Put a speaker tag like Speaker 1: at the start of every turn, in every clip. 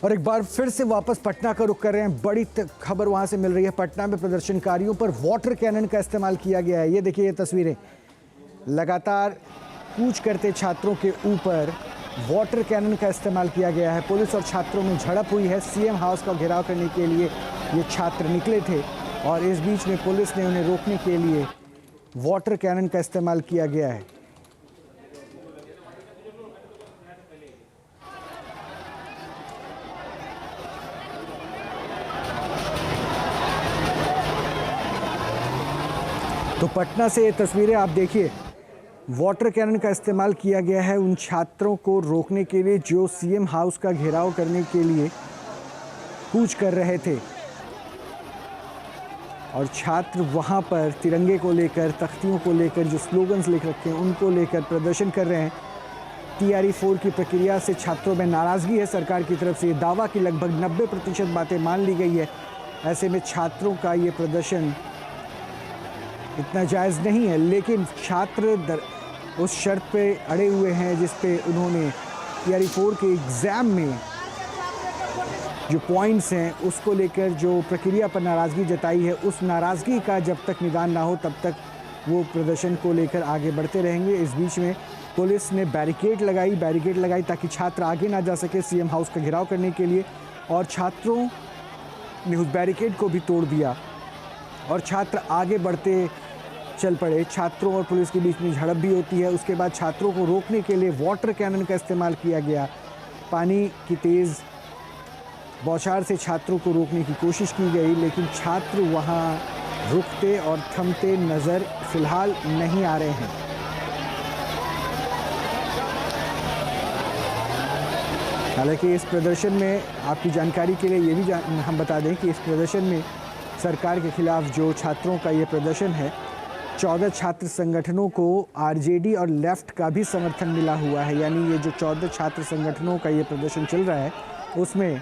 Speaker 1: और एक बार फिर से वापस पटना का रुख कर रहे हैं। बड़ी खबर वहां से मिल रही है। पटना में प्रदर्शनकारियों पर वाटर कैनन का इस्तेमाल किया गया है। ये देखिए ये तस्वीरें। लगातार कूच करते छात्रों के ऊपर वाटर कैनन का इस्तेमाल किया गया है। पुलिस और छात्रों में झड़प हुई है। सीएम हाउस का घेराव करने के लिए ये छात्र निकले थे और इस बीच में पुलिस ने उन्हें रोकने के लिए वाटर कैनन का इस्तेमाल किया गया है। तो पटना से ये तस्वीरें आप देखिए। वाटर कैनन का इस्तेमाल किया गया है उन छात्रों को रोकने के लिए जो सीएम हाउस का घेराव करने के लिए कूच कर रहे थे। और छात्र वहां पर तिरंगे को लेकर, तख्तियों को लेकर, जो स्लोगन्स लिख रखे हैं उनको लेकर प्रदर्शन कर रहे हैं। TRE-4 की प्रक्रिया से छात्रों में नाराज़गी है। सरकार की तरफ से ये दावा कि लगभग 90% बातें मान ली गई है। ऐसे में छात्रों का ये प्रदर्शन इतना जायज़ नहीं है, लेकिन छात्र उस शर्त पे अड़े हुए हैं जिस पे उन्होंने TRE-4 के एग्ज़ाम में जो पॉइंट्स हैं उसको लेकर जो प्रक्रिया पर नाराज़गी जताई है, उस नाराज़गी का जब तक निदान ना हो तब तक वो प्रदर्शन को लेकर आगे बढ़ते रहेंगे। इस बीच में पुलिस ने बैरिकेड लगाई ताकि छात्र आगे ना जा सके सीएम हाउस का घेराव करने के लिए, और छात्रों ने उस बैरिकेड को भी तोड़ दिया और छात्र आगे बढ़ते चल पड़े। छात्रों और पुलिस के बीच में झड़प भी होती है। उसके बाद छात्रों को रोकने के लिए वाटर कैनन का इस्तेमाल किया गया। पानी की तेज़ बौछार से छात्रों को रोकने की कोशिश की गई, लेकिन छात्र वहां रुकते और थमते नज़र फिलहाल नहीं आ रहे हैं। हालांकि इस प्रदर्शन में आपकी जानकारी के लिए ये भी हम बता दें कि इस प्रदर्शन में सरकार के खिलाफ जो छात्रों का ये प्रदर्शन है, 14 छात्र संगठनों को RJD और लेफ्ट का भी समर्थन मिला हुआ है। यानी ये जो 14 छात्र संगठनों का ये प्रदर्शन चल रहा है उसमें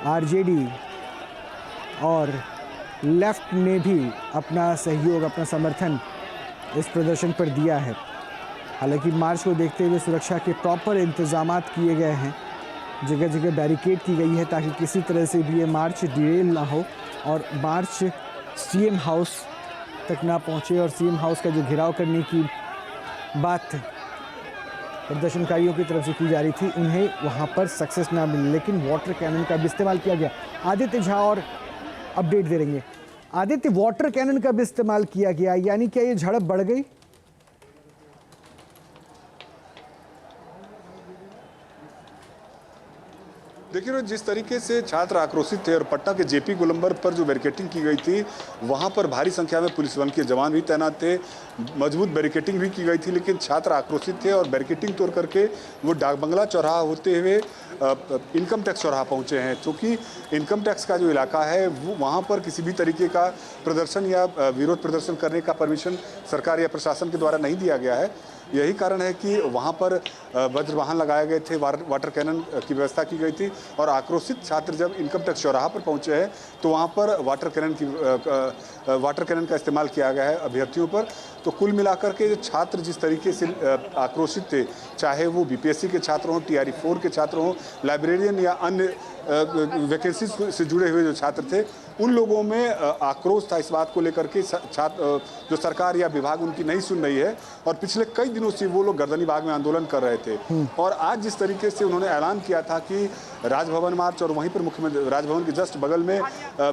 Speaker 1: RJD और लेफ्ट ने भी अपना सहयोग, अपना समर्थन इस प्रदर्शन पर दिया है। हालांकि मार्च को देखते हुए सुरक्षा के प्रॉपर इंतजामात किए गए हैं। जगह जगह बैरिकेड की गई है ताकि किसी तरह से भी ये मार्च डिरेल ना हो और मार्च सीएम हाउस तक ना पहुंचे, और सीएम हाउस का जो घेराव करने की बात प्रदर्शनकारियों की तरफ से की जा रही थी उन्हें वहां पर सक्सेस ना मिले, लेकिन वाटर कैनन का भी इस्तेमाल किया गया। आदित्य झा और अपडेट दे रहेंगे। आदित्य, वाटर कैनन का भी इस्तेमाल किया गया, यानी क्या ये झड़प बढ़ गई?
Speaker 2: देखिए, जिस तरीके से छात्र आक्रोशित थे और पटना के JP गोलंबर पर जो बैरिकेटिंग की गई थी वहां पर भारी संख्या में पुलिस बल के जवान भी तैनात थे, मजबूत बैरिकेटिंग भी की गई थी, लेकिन छात्र आक्रोशित थे और बैरिकेटिंग तोड़ करके वो डाक बंगला चौराहा होते हुए इनकम टैक्स चौराहा पहुंचे हैं। क्योंकि इनकम टैक्स का जो इलाका है वो वहाँ पर किसी भी तरीके का प्रदर्शन या विरोध प्रदर्शन करने का परमिशन सरकार या प्रशासन के द्वारा नहीं दिया गया है। यही कारण है कि वहाँ पर वज्र वाहन लगाए गए थे, वाटर कैनन की व्यवस्था की गई थी, और आक्रोशित छात्र जब इनकम टैक्स चौराहा पर पहुँचे हैं तो वहाँ पर वाटर कैनन का इस्तेमाल किया गया है अभ्यर्थियों पर। तो कुल मिलाकर के छात्र जिस तरीके से आक्रोशित थे, चाहे वो BPSC के छात्र हों, TRE-4 के छात्र हों, लाइब्रेरियन या अन्य वैकेंसी से जुड़े हुए जो छात्र थे, उन लोगों में आक्रोश था इस बात को लेकर के छात्र जो सरकार या विभाग उनकी नहीं सुन रही है, और पिछले कई दिनों से वो लोग गर्दनी बाग में आंदोलन कर रहे थे। और आज जिस तरीके से उन्होंने ऐलान किया था कि राजभवन मार्च, और वहीं पर मुख्यमंत्री राजभवन के जस्ट बगल में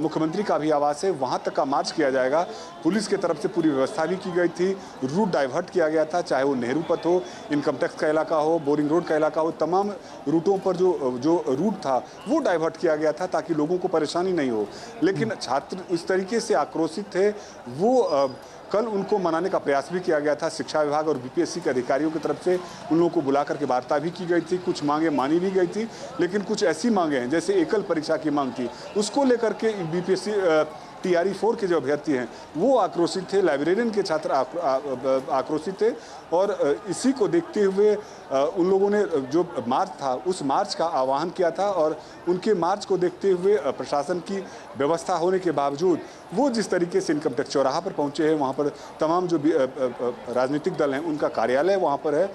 Speaker 2: मुख्यमंत्री का भी आवास है, वहाँ तक का मार्च किया जाएगा। पुलिस की तरफ से पूरी व्यवस्था भी की गई थी, रूट डाइवर्ट किया गया था, चाहे वो नेहरू पथ हो, इनकम टैक्स का इलाका हो, बोरिंग रोड का इलाका हो, तमाम रूटों पर जो रूट था वो डाइवर्ट किया गया था ताकि लोगों को परेशानी नहीं हो। लेकिन छात्र इस तरीके से आक्रोशित थे, वो कल उनको मनाने का प्रयास भी किया गया था। शिक्षा विभाग और BPSC के अधिकारियों की तरफ से उन लोगों को बुला करके वार्ता भी की गई थी, कुछ मांगे मानी भी गई थी, लेकिन कुछ ऐसी मांगे हैं जैसे एकल परीक्षा की मांग थी, उसको लेकर के BPSC TRE 4 के जो अभ्यर्थी हैं वो आक्रोशित थे, लाइब्रेरियन के छात्र आक्रोशित थे और इसी को देखते हुए उन लोगों ने जो मार्च था उस मार्च का आह्वान किया था और उनके मार्च को देखते हुए प्रशासन की व्यवस्था होने के बावजूद वो जिस तरीके से इनकम टैक्स चौराहा पर पहुंचे हैं, वहाँ पर तमाम जो राजनीतिक दल हैं उनका कार्यालय वहाँ पर है,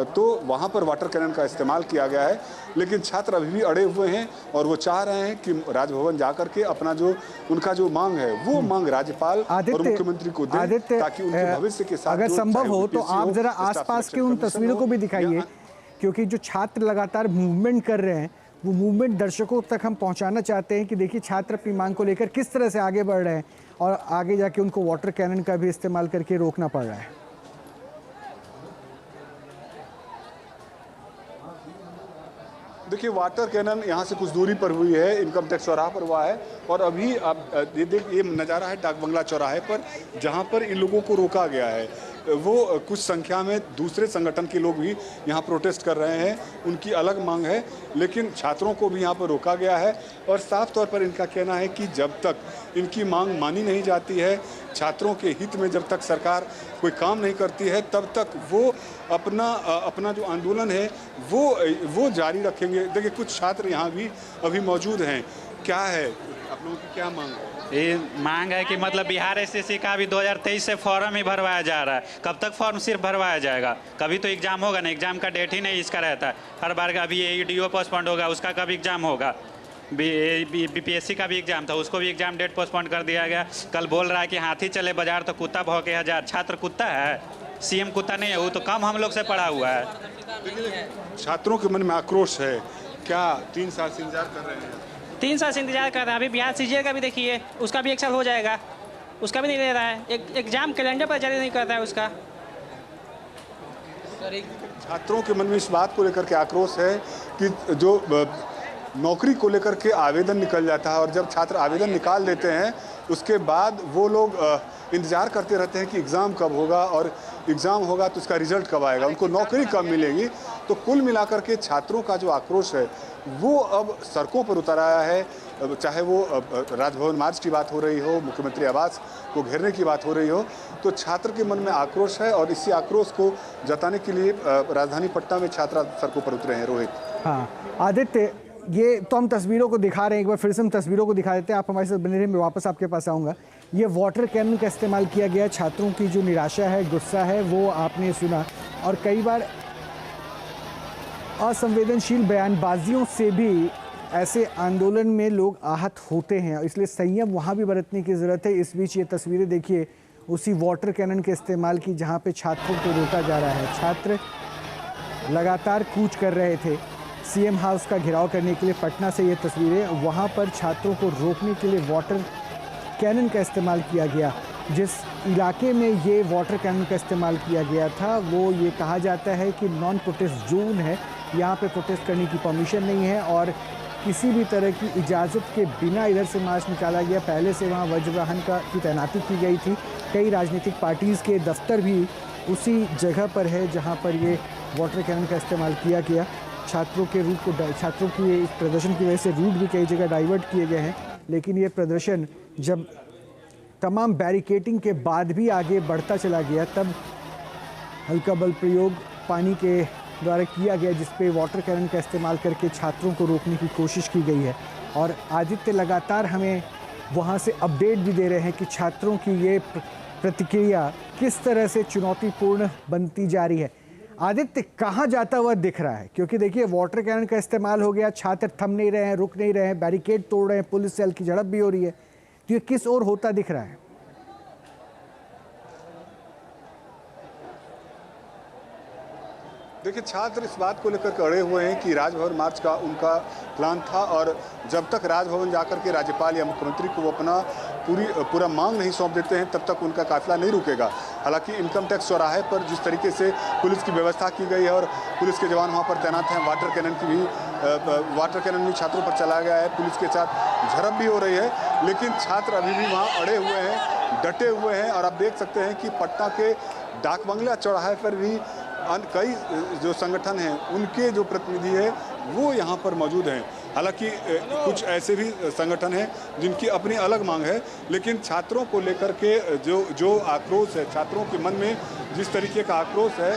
Speaker 2: तो वहाँ पर वाटर कैनन का इस्तेमाल किया गया है। लेकिन छात्र अभी भी अड़े हुए हैं और वो चाह रहे हैं कि राजभवन जाकर के अपना जो उनका जो मांग है वो मांग राज्यपाल और मुख्यमंत्री को दें ताकि उनके भविष्य के साथ
Speaker 1: अगर संभव हो तो आप जरा आसपास के उन तस्वीरों को भी दिखाइए, क्योंकि जो छात्र लगातार मूवमेंट कर रहे हैं वो मूवमेंट दर्शकों तक हम पहुंचाना चाहते हैं कि देखिए छात्र अपनी मांग को लेकर किस तरह से आगे बढ़ रहे हैं और आगे जाके उनको वाटर कैनन का भी इस्तेमाल करके रोकना पड़ रहा है।
Speaker 2: देखिए वाटर कैनन यहाँ से कुछ दूरी पर हुई है, इनकम टैक्स चौराहा पर हुआ है और अभी आप ये नज़ारा है डाक बंगला चौराहे पर जहाँ पर इन लोगों को रोका गया है। वो कुछ संख्या में दूसरे संगठन के लोग भी यहाँ प्रोटेस्ट कर रहे हैं, उनकी अलग मांग है, लेकिन छात्रों को भी यहाँ पर रोका गया है और साफ तौर पर इनका कहना है कि जब तक इनकी मांग मानी नहीं जाती है, छात्रों के हित में जब तक सरकार कोई काम नहीं करती है, तब तक वो अपना जो आंदोलन है वो जारी रखेंगे। देखिए कुछ छात्र यहाँ भी अभी मौजूद हैं, क्या है आप लोगों की क्या मांग है?
Speaker 3: ये मांग है कि मतलब बिहार एसएससी का भी 2023 से फॉर्म ही भरवाया जा रहा है। कब तक फॉर्म सिर्फ भरवाया जाएगा? कभी तो एग्जाम होगा ना, एग्जाम का डेट ही नहीं इसका रहता है। हर बार का अभी AEDO पोस्टपोन्ड होगा, उसका कब एग्जाम होगा? BPSC का भी एग्जाम था, उसको भी एग्जाम डेट पोस्टपोन्ड कर दिया गया। कल बोल रहा है कि हाथी चले बाजार तो कुत्ता भौंके हजार। छात्र कुत्ता है? CM कुत्ता नहीं है, वो तो कम हम लोग से पढ़ा हुआ है।
Speaker 2: छात्रों के मन में आक्रोश है, क्या 3 साल से इंतजार कर रहे हैं?
Speaker 4: 3 साल से इंतजार कर रहे हैं। अभी बिहार CGL का भी देखिए, उसका भी 1 साल हो जाएगा, उसका भी नहीं दे रहा है। एग्जाम कैलेंडर पर जारी नहीं कर रहा है उसका।
Speaker 2: छात्रों के मन में इस बात को लेकर के आक्रोश है कि जो नौकरी को लेकर के आवेदन निकल जाता है और जब छात्र आवेदन निकाल देते हैं उसके बाद वो लोग इंतज़ार करते रहते हैं कि एग्ज़ाम कब होगा और एग्ज़ाम होगा तो उसका रिज़ल्ट कब आएगा, उनको नौकरी कब मिलेगी। तो कुल मिलाकर के छात्रों का जो आक्रोश है वो अब सड़कों पर उतर आया है, चाहे वो राजभवन मार्च की बात हो रही हो, मुख्यमंत्री आवास को घेरने की बात हो रही हो, तो छात्र के मन में आक्रोश है और इसी आक्रोश को जताने के लिए राजधानी पटना में छात्र सड़कों पर उतरे हैं। रोहित।
Speaker 1: हाँ आदित्य, ये तो हम तस्वीरों को दिखा रहे हैं, एक बार फिर से हम तस्वीरों को दिखा देते हैं, आप हमारे साथ बने रहिए, मैं वापस आपके पास आऊँगा। ये वाटर कैनन का इस्तेमाल किया गया, छात्रों की जो निराशा है, गुस्सा है, वो आपने सुना और कई बार असंवेदनशील बयानबाजियों से भी ऐसे आंदोलन में लोग आहत होते हैं, इसलिए संयम वहाँ भी बरतने की ज़रूरत है। इस बीच ये तस्वीरें देखिए उसी वाटर कैनन के इस्तेमाल की जहाँ पे छात्रों को रोका जा रहा है। छात्र लगातार कूच कर रहे थे CM हाउस का घेराव करने के लिए। पटना से ये तस्वीरें, वहाँ पर छात्रों को रोकने के लिए वाटर कैनन का इस्तेमाल किया गया। जिस इलाके में ये वाटर कैनन का इस्तेमाल किया गया था वो ये कहा जाता है कि नॉन प्रोटेस्ट जोन है, यहाँ पे प्रोटेस्ट करने की परमिशन नहीं है और किसी भी तरह की इजाज़त के बिना इधर से मार्च निकाला गया। पहले से वहाँ वज्र वाहन की तैनाती की गई थी। कई राजनीतिक पार्टीज़ के दफ्तर भी उसी जगह पर है जहाँ पर ये वाटर कैनन का इस्तेमाल किया गया। छात्रों के रूट को छात्रों की इस प्रदर्शन की वजह से रूट भी कई जगह डाइवर्ट किए गए हैं, लेकिन ये प्रदर्शन जब तमाम बैरिकेडिंग के बाद भी आगे बढ़ता चला गया तब हल्का बल प्रयोग पानी के द्वारा किया गया, जिसपे वाटर कैनन का इस्तेमाल करके छात्रों को रोकने की कोशिश की गई है। और आदित्य लगातार हमें वहाँ से अपडेट भी दे रहे हैं कि छात्रों की ये प्रतिक्रिया किस तरह से चुनौतीपूर्ण बनती जा रही है। आदित्य कहाँ जाता हुआ दिख रहा है? क्योंकि देखिए वाटर कैनन का इस्तेमाल हो गया, छात्र थम नहीं रहे हैं, रुक नहीं रहे हैं, बैरिकेड तोड़ रहे हैं, पुलिस से हल्की झड़प भी हो रही है, तो ये किस ओर होता दिख रहा है?
Speaker 2: देखिए छात्र इस बात को लेकर अड़े हुए हैं कि राजभवन मार्च का उनका प्लान था और जब तक राजभवन जाकर के राज्यपाल या मुख्यमंत्री को वो अपना पूरा मांग नहीं सौंप देते हैं तब तक उनका काफिला नहीं रुकेगा। हालांकि इनकम टैक्स चौराहे पर जिस तरीके से पुलिस की व्यवस्था की गई है और पुलिस के जवान वहाँ पर तैनात हैं, वाटर कैनन भी छात्रों पर चलाया गया है, पुलिस के साथ झड़प भी हो रही है, लेकिन छात्र अभी भी वहाँ अड़े हुए हैं, डटे हुए हैं। और आप देख सकते हैं कि पटना के डाक बंगला चौराहे पर भी कई जो संगठन हैं उनके जो प्रतिनिधि है वो यहाँ पर मौजूद हैं। हालांकि कुछ ऐसे भी संगठन हैं जिनकी अपनी अलग मांग है, लेकिन छात्रों को लेकर के जो आक्रोश है, छात्रों के मन में जिस तरीके का आक्रोश है,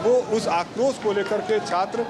Speaker 2: वो उस आक्रोश को लेकर के छात्र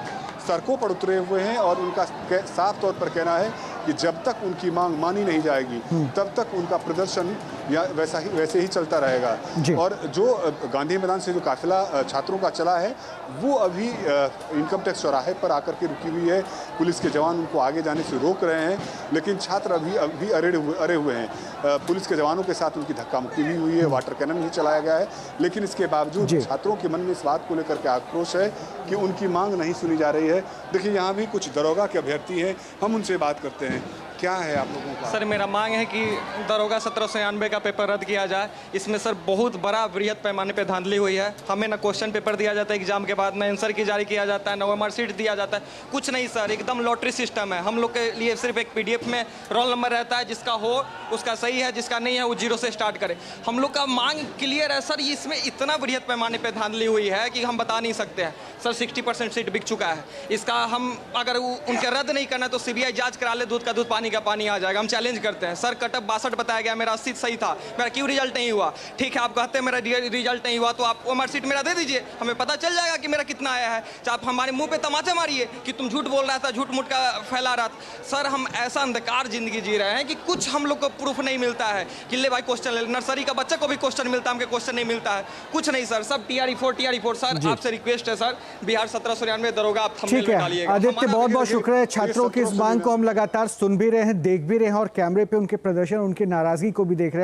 Speaker 2: सड़कों पर उतरे हुए हैं और उनका साफ तौर पर कहना है कि जब तक उनकी मांग मानी नहीं जाएगी तब तक उनका प्रदर्शन या वैसे ही चलता रहेगा। और जो गांधी मैदान से जो काफिला छात्रों का चला है वो अभी इनकम टैक्स चौराहे पर आकर के रुकी हुई है। पुलिस के जवान उनको आगे जाने से रोक रहे हैं, लेकिन छात्र अभी अड़े हुए हैं। पुलिस के जवानों के साथ उनकी धक्का मुक्की भी हुई है, वाटर कैनन भी चलाया गया है, लेकिन इसके बावजूद छात्रों के मन में इस बात को लेकर के आक्रोश है कि उनकी मांग नहीं सुनी जा रही है। देखिए, यहाँ भी कुछ दरोगा के अभ्यर्थी हैं, हम उनसे बात करते हैं। क्या है आप लोगों का?
Speaker 5: सर, मेरा मांग है कि दरोगा 1791 का पेपर रद्द किया जाए। इसमें सर बहुत बड़ा बृहद पैमाने पे धांधली हुई है। हमें ना क्वेश्चन पेपर दिया जाता है एग्जाम के बाद, ना आंसर की जारी किया जाता है, ना ओएमआर शीट दिया जाता है, कुछ नहीं सर, एकदम लॉटरी सिस्टम है। हम लोग के लिए सिर्फ एक पीडीएफ में रोल नंबर रहता है, जिसका हो उसका सही है, जिसका नहीं है वो 0 से स्टार्ट करे। हम लोग का मांग क्लियर है सर, इसमें इतना बृहद पैमाने पर धांधली हुई है कि हम बता नहीं सकते हैं सर। 60% सीट बिक चुका है। इसका हम अगर उनके रद्द नहीं करना तो सीबीआई जांच करा ले, दूध का दूध पानी का पानी आ जाएगा। हम चैलेंज करते हैं सर। कटअप 62 बताया गया, मेरा 80 सही था, मेरा क्यों रिजल्ट नहीं हुआ? ठीक है, आप कहते हैं मेरा रिजल्ट नहीं हुआ तो आप ओएमआर शीट मेरा दे दीजिए, हमें पता चल जाएगा कि मेरा कितना आया है। चाहे आप हमारे मुंह पे तमाचे मारिए कि तुम झूठ बोल रहा था, झूठ मूठ का फैला रहा था। सर, हम ऐसा अंधकार जिंदगी जी रहे हैं कि कुछ हम लोग को प्रूफ नहीं मिलता है कि ले भाई क्वेश्चन ले, नर्सरी का बच्चे को भी क्वेश्चन मिलता है, हमके क्वेश्चन नहीं मिलता है, कुछ नहीं सर। सब TRE 4 सर, आपसे रिक्वेस्ट है सर, बिहार 1791 दरोगा आप थंबनेल में डालिएगा।
Speaker 1: आदित्य, बहुत बहुत शुक्रिया है। छात्रों की इस मांग को हम लगातार सुन भी रहे हैं, देख भी रहे हैं और कैमरे पे उनके प्रदर्शन, उनकी नाराजगी को भी देख रहे हैं।